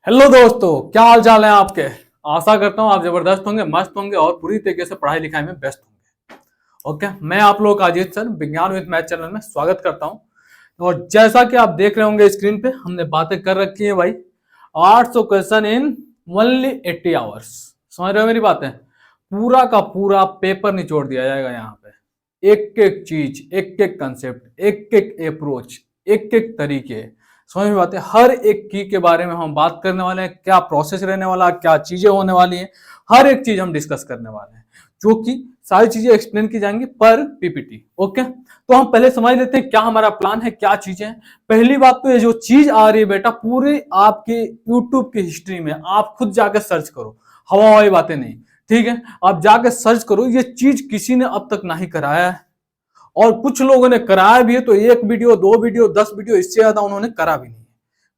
Hello दोस्तों, क्या हाल चाल है आपके। आशा करता हूँ आप जबरदस्त होंगे, मस्त होंगे और पूरी तरीके से पढ़ाई लिखाई में व्यस्त होंगे। ओके, मैं आप लोगों का अजीत सर विज्ञान विद मैथ चैनल में स्वागत करता हूँ। और जैसा कि आप देख रहे होंगे स्क्रीन पे, हमने बातें कर रखी है भाई 800 क्वेश्चन इन ओनली 80 आवर्स। समझ रहे हो मेरी बातें। पूरा का पूरा पेपर निचोड़ दिया जाएगा यहाँ पे। एक एक चीज, एक एक कंसेप्ट, एक एक अप्रोच, एक एक तरीके, समझ में बात है। हर एक की के बारे में हम बात करने वाले हैं। क्या प्रोसेस रहने वाला, क्या चीजें होने वाली हैं, हर एक चीज हम डिस्कस करने वाले हैं, जो कि सारी चीजें एक्सप्लेन की जाएंगी पर पीपीटी। ओके, तो हम पहले समझ लेते हैं क्या हमारा प्लान है, क्या चीजें हैं। पहली बात तो ये जो चीज आ रही है बेटा, पूरे आपके यूट्यूब की हिस्ट्री में आप खुद जाकर सर्च करो, हवा हवाई बातें नहीं। ठीक है, आप जाकर सर्च करो, ये चीज किसी ने अब तक नहीं कराया है। और कुछ लोगों ने कराया भी है तो एक वीडियो, दो वीडियो, 10 वीडियो, इससे ज्यादा उन्होंने करा भी नहीं है।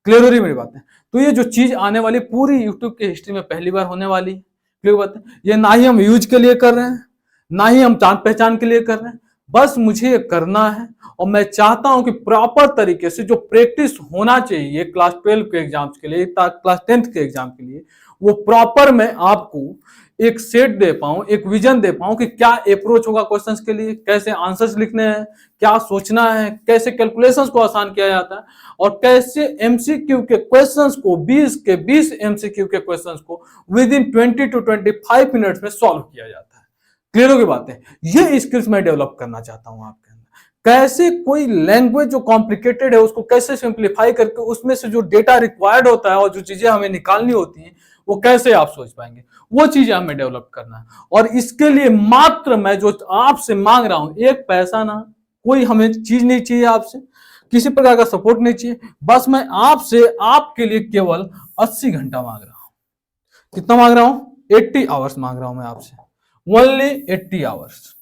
क्लियर हो रही मेरी बात है। तो ये जो चीज आने वाली पूरी यूट्यूब की हिस्ट्री में पहली बार होने वाली है। क्लियर बात है। ये ना ही हम यूज के लिए कर रहे हैं, ना ही हम जान पहचान के लिए कर रहे हैं। बस मुझे ये करना है और मैं चाहता हूं कि प्रॉपर तरीके से जो प्रैक्टिस होना चाहिए क्लास 12 के एग्जाम्स के लिए, क्लास 10th के एग्जाम के लिए, वो प्रॉपर मैं आपको एक सेट दे पाऊं, एक विजन दे पाऊं कि क्या अप्रोच होगा क्वेश्चंस के लिए, कैसे आंसर्स लिखने हैं, क्या सोचना है, कैसे कैलकुलेशंस को आसान किया जाता है, और कैसे एमसीक्यू के क्वेश्चंस को 20 के 20 एमसीक्यू के क्वेश्चंस को विद इन 20 to 25 मिनट्स में सॉल्व किया जाता है। क्लियर हो गई बात है। ये स्किल्स मैं डेवलप करना चाहता हूं आपके अंदर। कैसे कोई लैंग्वेज जो कॉम्प्लिकेटेड है उसको कैसे सिंप्लीफाई करके उसमें से जो डेटा रिक्वायर्ड होता है और जो चीजें हमें निकालनी होती हैं वो कैसे आप सोच पाएंगे, वो चीजें हमें डेवलप करना है। और इसके लिए मात्र मैं जो आपसे मांग रहा हूं, एक पैसा ना, कोई हमें चीज नहीं चाहिए आपसे, किसी प्रकार का सपोर्ट नहीं चाहिए। बस मैं आपसे आपके लिए केवल 80 घंटा मांग रहा हूं। कितना मांग रहा हूं? 80 आवर्स मांग रहा हूं मैं आपसे, ओनली 80 आवर्स।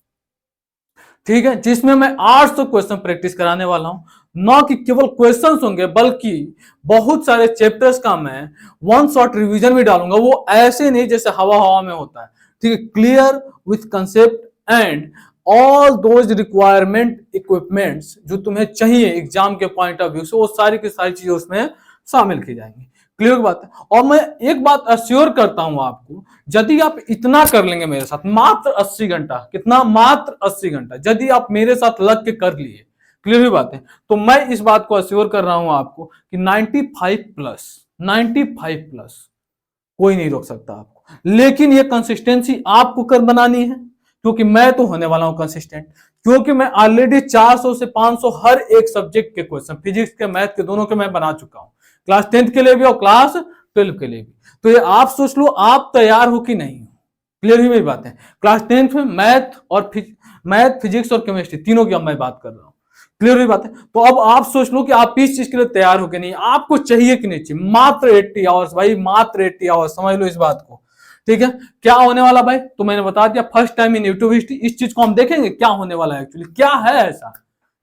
ठीक है, जिसमें मैं 800 क्वेश्चन प्रैक्टिस कराने वाला हूं। न कि केवल क्वेश्चंस होंगे, बल्कि बहुत सारे चैप्टर्स का मैं वन शॉट रिवीजन भी डालूंगा। वो ऐसे नहीं जैसे हवा हवा में होता है। ठीक है, clear with concept and all those requirement equipments जो तुम्हें चाहिए एग्जाम के पॉइंट ऑफ व्यू से, वो सारी की सारी चीजें उसमें शामिल की जाएंगी। क्लियर बात है। और मैं एक बात अश्योर करता हूं आपको, यदि आप इतना कर लेंगे मेरे साथ, मात्र 80 घंटा, कितना, मात्र 80 घंटा यदि आप मेरे साथ लग के कर लिए, क्लियर हुई बात है, तो मैं इस बात को अश्योर कर रहा हूं आपको कि 95 प्लस, 95 प्लस कोई नहीं रोक सकता आपको। लेकिन ये कंसिस्टेंसी आपको कर बनानी है, क्योंकि मैं तो होने वाला हूं कंसिस्टेंट। क्योंकि मैं ऑलरेडी 400 से 500 हर एक सब्जेक्ट के क्वेश्चन, फिजिक्स के, मैथ के, दोनों के मैं बना चुका हूं, क्लास 10th के लिए भी और क्लास 12 के लिए भी। तो ये आप सोच लो आप तैयार हो कि नहीं हो। क्लियर हुई मेरी बात है। क्लास 10th में मैथ, फिजिक्स और केमिस्ट्री तीनों की अब मैं बात कर रहा हूं। क्लियर हुई बात है। तो अब आप सोच लो कि आप इस चीज के लिए तैयार हो कि नहीं, आपको चाहिए कि नहीं चाहिए। मात्र 80 आवर्स भाई, मात्र 80 आवर्स, समझ लो इस बात को। ठीक है, क्या होने वाला भाई, तो मैंने बता दिया, first time in YouTube history. इस चीज को हम देखेंगे क्या होने वाला है, एक्चुअली क्या है ऐसा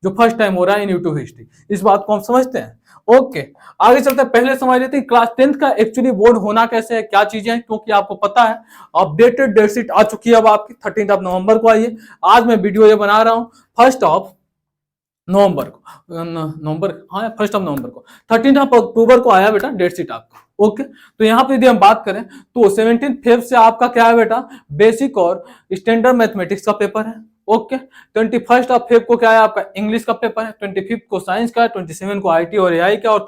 जो फर्स्ट टाइम हो रहा है इन यूट्यूब हिस्ट्री, इस बात को हम समझते हैं। ओके, आगे चलते हैं। पहले समझ लेते हैं क्लास 10th का एक्चुअली बोर्ड होना कैसे है, क्या चीजें हैं। क्योंकि आपको पता है अपडेटेड डेट शीट आ चुकी है अब आपकी 13 नवंबर को आई है। आज मैं वीडियो ये बना रहा हूं 1 नवंबर को, नवंबर, हाँ 1 नवंबर को, 13 अक्टूबर को आया बेटा डेट शीट आपको। ओके, तो यहाँ पे यदि हम बात करें तो 17 फेब से आपका क्या है बेटा, बेसिक और स्टैंडर्ड मैथमेटिक्स का पेपर है। ओके, 21 फेब को क्या है आपका, इंग्लिश का पेपर है। 25 को साइंस का, 27 को आईटी और एआई का, और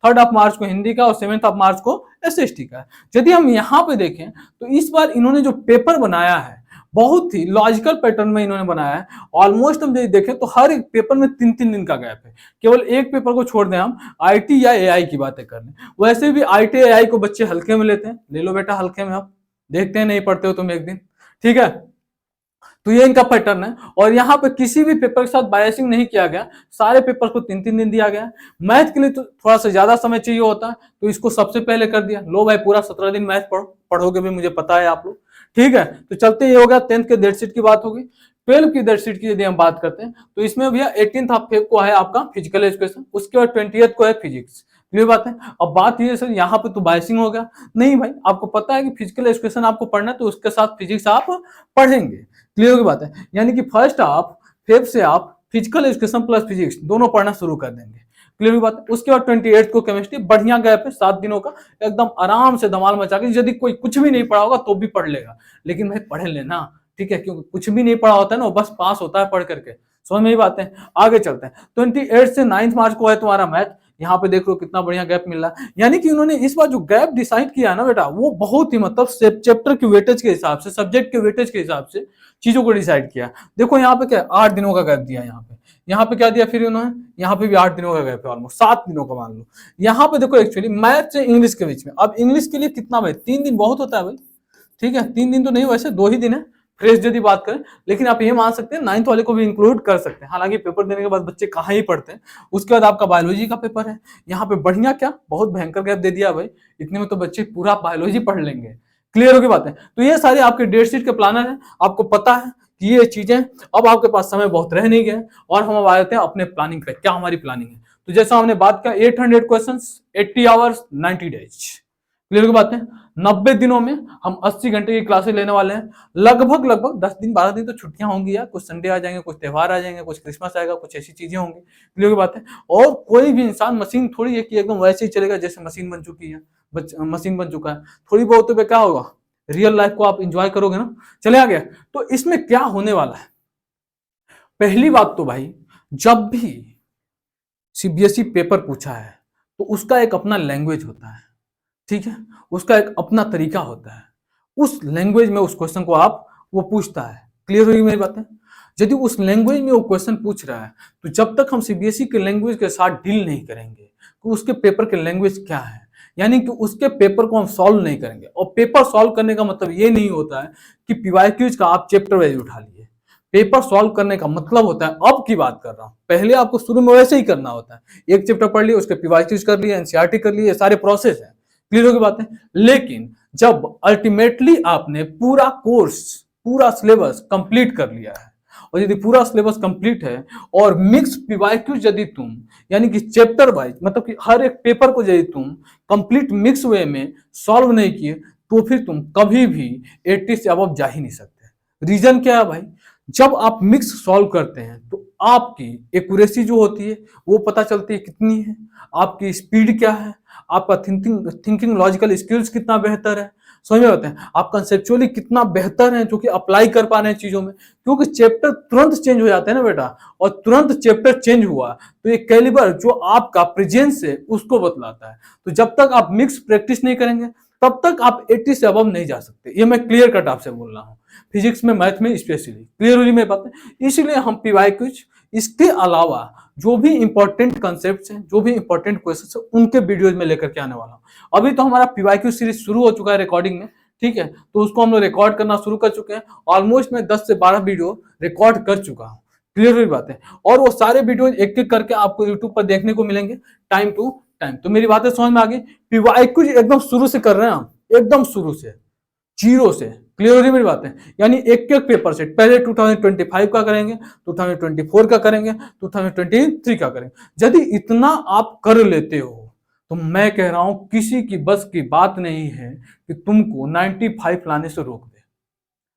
3 मार्च को हिंदी का, और 7 मार्च को एसएसटी का। यदि हम यहाँ पे देखें तो इस बार इन्होंने जो पेपर बनाया है बहुत ही लॉजिकल पैटर्न में इन्होंने बनाया है। ऑलमोस्ट हम देखें तो हर एक पेपर में 3-3 दिन का गैप है। केवल एक पेपर को छोड़ दें हम आईटी या एआई की बातें कर लें, वैसे भी आईटी एआई को बच्चे हल्के में लेते हैं। ले लो बेटा हल्के में, आप देखते हैं नहीं पढ़ते हो तुम एक दिन। ठीक है, तो ये इनका पैटर्न है। और यहाँ पे किसी भी पेपर के साथ बायसिंग नहीं किया गया, सारे पेपर को 3-3 दिन दिया गया। मैथ के लिए तो थोड़ा सा ज्यादा समय चाहिए होता है, तो इसको सबसे पहले कर दिया। लो भाई पूरा 17 दिन मैथ पढ़ो, पढ़ोगे भी, मुझे पता है आप लोग। ठीक है, तो चलते ये हो गया 10th के डेट शीट की बात होगी। 12 की डेट शीट की यदि हम बात करते हैं तो इसमें भैया 18 फेब को है आपका फिजिकल एजुकेशन, उसके बाद 20th को है फिजिक्स। क्लियर बात है। अब बात ये सर यहाँ पे तो बायसिंग हो गया, नहीं भाई आपको पता है कि फिजिकल एजुकेशन आपको पढ़ना है तो उसके साथ फिजिक्स आप पढ़ेंगे। क्लियर की बात है, यानी कि 1 फेब से आप फिजिकल एजुकेशन प्लस फिजिक्स दोनों पढ़ना शुरू कर देंगे। क्लियर बात है। उसके बाद 28 को केमिस्ट्री, बढ़िया गैप है 7 दिनों का, एकदम आराम से धमाल मचा के, यदि कोई कुछ भी नहीं पढ़ा होगा तो भी पढ़ लेगा, लेकिन भाई पढ़ लेना, ठीक है, क्योंकि कुछ भी नहीं पढ़ा होता है ना, वो बस पास होता है पढ़ करके। समझ में ही बात है। आगे चलते हैं। 28 से 9 मार्च को है तुम्हारा मैथ, यहाँ पे देख लो कितना बढ़िया गैप मिल रहा है। यानी कि उन्होंने इस बार जो गैप डिसाइड किया ना बेटा, वो बहुत ही मतलब चैप्टर के वेटेज के हिसाब से, सब्जेक्ट के वेटेज के हिसाब से चीजों को डिसाइड किया। देखो यहाँ पे क्या 8 दिनों का गैप दिया, यहाँ पे क्या दिया फिर उन्होंने, यहाँ पे भी 8 दिनों का गैप है, ऑलमोस्ट 7 दिनों का मान लो। यहाँ पे देखो एक्चुअली मैथ से इंग्लिश के बीच में, अब इंग्लिश के लिए कितना भाई 3 दिन बहुत होता है भाई, ठीक है, 3 दिन तो नहीं, वैसे 2 ही दिन है फ्रेश यदि बात करें, लेकिन आप ये मान सकते हैं 9th वाले को भी इंक्लूड कर सकते हैं। हालांकि पेपर देने के बाद बच्चे कहाँ ही पढ़ते हैं। उसके बाद आपका बायोलॉजी का पेपर है, यहाँ पे बढ़िया क्या बहुत भयंकर गैप दे दिया भाई, इतने में तो बच्चे पूरा बायोलॉजी पढ़ लेंगे। क्लियर होगी बात है। तो ये सारे आपके डेट शीट के प्लानर है, आपको पता है कि ये चीजें, अब आपके पास समय बहुत रह नहीं गया और हम अब आ जाते हैं अपने प्लानिंग पे, क्या हमारी प्लानिंग है। तो जैसा हमने बात किया 800 क्वेश्चंस, 80 आवर्स, 90 डेज। क्लियर की बात है। 90 दिनों में हम 80 घंटे की क्लासेस लेने वाले हैं। लगभग 10 दिन 12 दिन तो छुट्टियां होंगी यार, कुछ संडे आ जाएंगे, कुछ त्योहार आ जाएंगे, कुछ क्रिसमस आएगा, कुछ ऐसी चीजें होंगी। क्लियर की बात है। और कोई भी इंसान मशीन थोड़ी है कि एकदम वैसे ही चलेगा जैसे मशीन बन चुकी है, मशीन बन चुका है। थोड़ी बहुत तो क्या होगा, रियल लाइफ को आप इंजॉय करोगे ना। चले आ गया। तो इसमें क्या होने वाला है, पहली बात तो भाई, जब भी सीबीएसई पेपर पूछा है तो उसका एक अपना लैंग्वेज होता है, ठीक है, उसका एक अपना तरीका होता है। उस लैंग्वेज में उस क्वेश्चन को आप वो पूछता है। क्लियर हुई मेरी बातें। यदि उस लैंग्वेज में वो क्वेश्चन पूछ रहा है तो जब तक हम सीबीएसई के लैंग्वेज के साथ डील नहीं करेंगे तो उसके पेपर के लैंग्वेज क्या है, यानी कि उसके पेपर को हम सॉल्व नहीं करेंगे। और पेपर सॉल्व करने का मतलब ये नहीं होता है कि पीवाईक्यूज का आप चैप्टर वाइज उठा लिए। पेपर सॉल्व करने का मतलब होता है, अब की बात कर रहा हूं, पहले आपको शुरू में वैसे ही करना होता है, एक चैप्टर पढ़ लिया, उसके पीवाईक्यूज कर लिए, एनसीईआरटी कर लिए, सारे प्रोसेस है। क्लियर हो गई बात है। लेकिन जब अल्टीमेटली आपने पूरा कोर्स, पूरा सिलेबस कंप्लीट कर लिया है, और यदि पूरा सिलेबस कंप्लीट है और मिक्स पीवाईक्यूज यदि तुम, यानी कि चैप्टर वाइज, मतलब कि हर एक पेपर को यदि तुम कंप्लीट मिक्स वे में सॉल्व नहीं किए तो फिर तुम कभी भी 80 से अब जा ही नहीं सकते। रीजन क्या है भाई, जब आप मिक्स सॉल्व करते हैं तो आपकी एक्यूरेसी जो होती है वो पता चलती है कितनी है, आपकी स्पीड क्या है, आपका थिंकिंग लॉजिकल स्किल्स कितना बेहतर है, समझ में आते हैं, आप कंसेप्चुअली कितना बेहतर है जो कि अप्लाई कर पा रहे हैं चीजों में। क्योंकि चैप्टर तुरंत चेंज हो जाते हैं ना बेटा, और तुरंत चैप्टर चेंज हुआ तो ये कैलिबर जो आपका प्रेजेंस है उसको बतलाता है। तो जब तक आप मिक्स प्रैक्टिस नहीं करेंगे तब तक आप 80 से अबव नहीं जा सकते। ये मैं क्लियर कट आपसे बोल रहा हूँ, फिजिक्स में, मैथ में स्पेशली। क्लियर हुई मेरी बात है। इसलिए हम पीवाईक्यूज, इसके अलावा जो भी इंपॉर्टेंट कंसेप्ट हैं, जो भी इंपॉर्टेंट क्वेश्चन है, उनके वीडियोज में लेकर के आने वाला हूं। अभी तो हमारा पीवाईक्यू सीरीज शुरू हो चुका है रिकॉर्डिंग में, ठीक है, तो उसको हम लोग रिकॉर्ड करना शुरू कर चुके हैं। ऑलमोस्ट मैं 10 से 12 वीडियो रिकॉर्ड कर चुका हूँ। क्लियर हुई बात है। और वो सारे वीडियो एक एक करके आपको यूट्यूब पर देखने को मिलेंगे टाइम टू टाइम। तो मेरी बातें समझ में आ गई। पीवाईक्यू एकदम शुरू से कर रहे हैं हम, एकदम शुरू से, जीरो से। क्लियर हो रही मेरी बात है। यानी एक एक पेपर सेट, पहले 2025 का करेंगे, 2024 का करेंगे, 2023 का करेंगे। यदि इतना आप कर लेते हो तो मैं कह रहा हूं किसी की बस की बात नहीं है कि तुमको 95 लाने से रोक दे।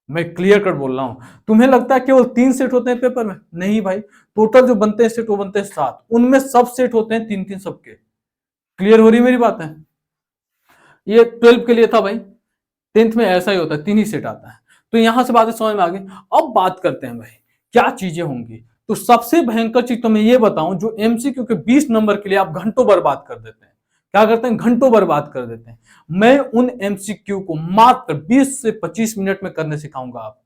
मैं क्लियर कट बोल रहा हूं। तुम्हें लगता है केवल 3 सेट होते हैं पेपर में? नहीं भाई, टोटल जो बनते हैं सेट वो बनते हैं 7, उनमें सब सेट होते हैं 3-3 सबके। क्लियर हो रही मेरी बात है। ये 12 के लिए था भाई, 10th में ऐसा ही होता है, 3 ही सेट आता है। तो यहां से बातें समझ में आ गई। अब बात करते हैं भाई क्या चीजें होंगी। तो सबसे भयंकर चीज तो मैं ये बताऊं, जो एमसीक्यू के 20 नंबर के लिए आप घंटों बर्बाद कर देते हैं। क्या करते हैं? घंटों बर्बाद कर देते हैं। मैं उन एमसीक्यू को मात्र 20 से 25 मिनट में करने सिखाऊंगा आपको।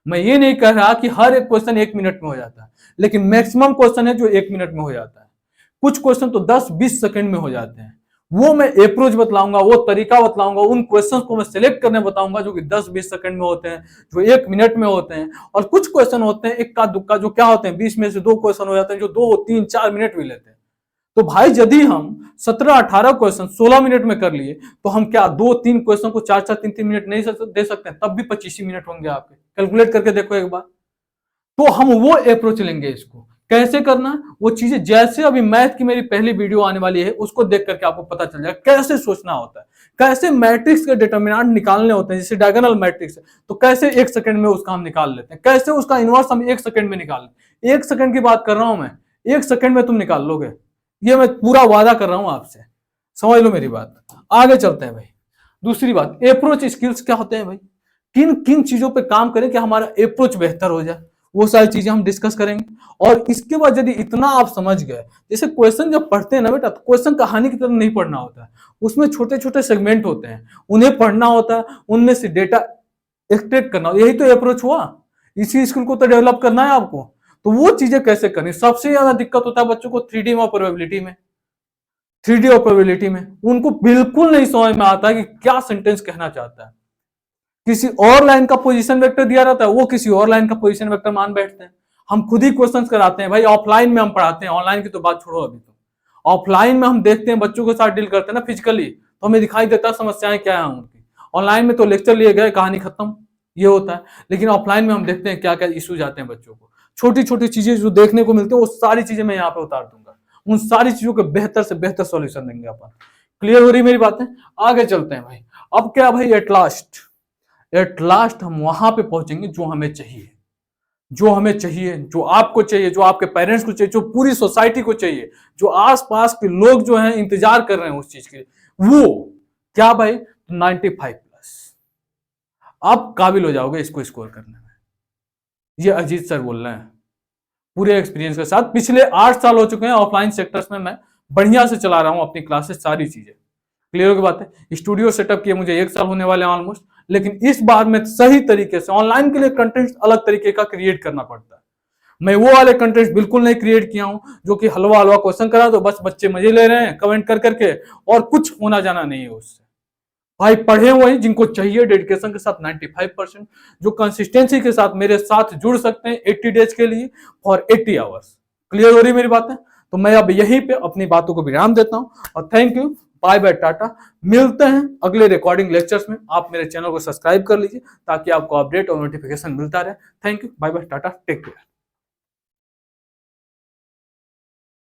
मैं ये नहीं कह रहा कि हर एक क्वेश्चन 1 मिनट में हो जाता है, लेकिन मैक्सिमम क्वेश्चन है जो 1 मिनट में हो जाता है। कुछ क्वेश्चन तो 10-20 सेकंड में हो जाते हैं। वो मैं अप्रोच बतलाऊंगा, वो तरीका बतलाऊंगा, उन क्वेश्चंस को मैं सिलेक्ट करने बताऊंगा जो कि 10-20 सेकंड में होते हैं, जो 1 मिनट में होते हैं। और कुछ क्वेश्चन होते हैं इक्का दुक्का, जो क्या होते हैं 20 में से 2 क्वेश्चन हो जाते हैं जो 2-3-4 मिनट भी लेते हैं। तो भाई यदि हम 17-18 क्वेश्चन 16 मिनट में कर लिए तो हम क्या 2-3 क्वेश्चन को 4-4 3-3 मिनट नहीं दे सकते हैं? तब भी 25 मिनट होंगे आपके। कैलकुलेट करके देखो एक बार। तो हम वो अप्रोच लेंगे। इसको कैसे करना, वो चीजें जैसे अभी मैथ की मेरी पहली वीडियो आने वाली है उसको देख करके आपको पता चल जाएगा कैसे सोचना होता है, कैसे मैट्रिक्स के डिटर्मिनेंट निकालने होते हैं। जैसे डायगोनल मैट्रिक्स है तो कैसे 1 सेकंड में उसका हम निकाल लेते हैं, कैसे उसका इनवर्स हम 1 सेकंड में निकाल लेते हैं। 1 सेकंड की बात कर रहा हूं मैं, 1 सेकंड में तुम निकाल लोगे। ये मैं पूरा वादा कर रहा हूं आपसे, समझ लो मेरी बात। आगे चलते हैं भाई। दूसरी बात, अप्रोच स्किल्स क्या होते हैं भाई, किन किन चीजों पे काम करें कि हमारा अप्रोच बेहतर हो जाए, वो सारी चीजें हम डिस्कस करेंगे। और इसके बाद यदि इतना आप समझ गए, जैसे क्वेश्चन जब पढ़ते हैं ना बेटा, तो क्वेश्चन कहानी की तरह नहीं पढ़ना होता है, उसमें छोटे छोटे सेगमेंट होते हैं, उन्हें पढ़ना होता है, उनमें से डेटा एक्सट्रैक्ट करना, यही तो अप्रोच हुआ। इसी स्किल को तो डेवलप करना है आपको। तो वो चीजें कैसे करनी, सबसे ज्यादा दिक्कत होता है बच्चों को 3D और प्रोबेबिलिटी में। 3D और प्रोबेबिलिटी में उनको बिल्कुल नहीं समझ में आता कि क्या सेंटेंस कहना चाहता है। किसी और लाइन का पोजीशन वेक्टर दिया रहता है, वो किसी और लाइन का पोजीशन वेक्टर मान बैठते हैं। हम खुद ही क्वेश्चन कराते हैं भाई, ऑफलाइन में हम पढ़ाते हैं, ऑनलाइन की तो बात छोड़ो अभी। तो ऑफलाइन में हम देखते हैं, बच्चों के साथ डील करते हैं ना फिजिकली, तो हमें दिखाई देता है समस्याएं क्या है उनकी। ऑनलाइन में तो लेक्चर लिए गए, कहानी खत्म, ये होता है। लेकिन ऑफलाइन में हम देखते हैं क्या क्या इश्यूज आते हैं बच्चों को, छोटी छोटी चीजें जो देखने को मिलती है, वो सारी चीजें मैं यहाँ पे उतार दूंगा। उन सारी चीजों के बेहतर से बेहतर सॉल्यूशन देंगे अपन। क्लियर हो रही मेरी बातें? आगे चलते हैं भाई। अब क्या भाई, एट लास्ट हम वहां पे पहुंचेंगे जो हमें चाहिए, जो हमें चाहिए, जो आपको चाहिए, जो आपके पेरेंट्स को चाहिए, जो पूरी सोसाइटी को चाहिए, जो आसपास के लोग जो हैं इंतजार कर रहे हैं उस चीज के लिए। वो क्या भाई, 95+। आप काबिल हो जाओगे इसको स्कोर करने में। ये अजीत सर बोल रहे हैं पूरे एक्सपीरियंस के साथ। पिछले 8 साल हो चुके हैं ऑफलाइन सेक्टर्स में, मैं बढ़िया से चला रहा हूं अपनी क्लासेस, सारी चीजें। क्लियर की बात है। स्टूडियो सेटअप किए मुझे 1 साल होने वाले हैं ऑलमोस्ट। लेकिन इस बार में सही तरीके से ऑनलाइन के लिए कंटेंट अलग तरीके का क्रिएट करना पड़ता है। मैं वो वाले कंटेंट बिल्कुल नहीं क्रिएट किया हूं जो कि हलवा हलवा क्वेश्चन करा दो, बस बच्चे मजे ले रहे हैं कमेंट कर करके, और कुछ होना जाना नहीं है उससे। भाई पढ़े वही जिनको चाहिए डेडिकेशन के साथ 95%, जो कंसिस्टेंसी के साथ मेरे साथ जुड़ सकते हैं 80 डेज के लिए फॉर 80 आवर्स। क्लियर हो रही मेरी बातें? तो मैं अब यहीं पे अपनी बातों को विराम देता हूं और thank you, bye bye, tata. मिलते हैं अगले रिकॉर्डिंग लेक्चर्स में। आप मेरे चैनल को सब्सक्राइब कर लीजिए ताकि आपको अपडेट और नोटिफिकेशन मिलता रहे। Thank you, bye bye, tata, take care.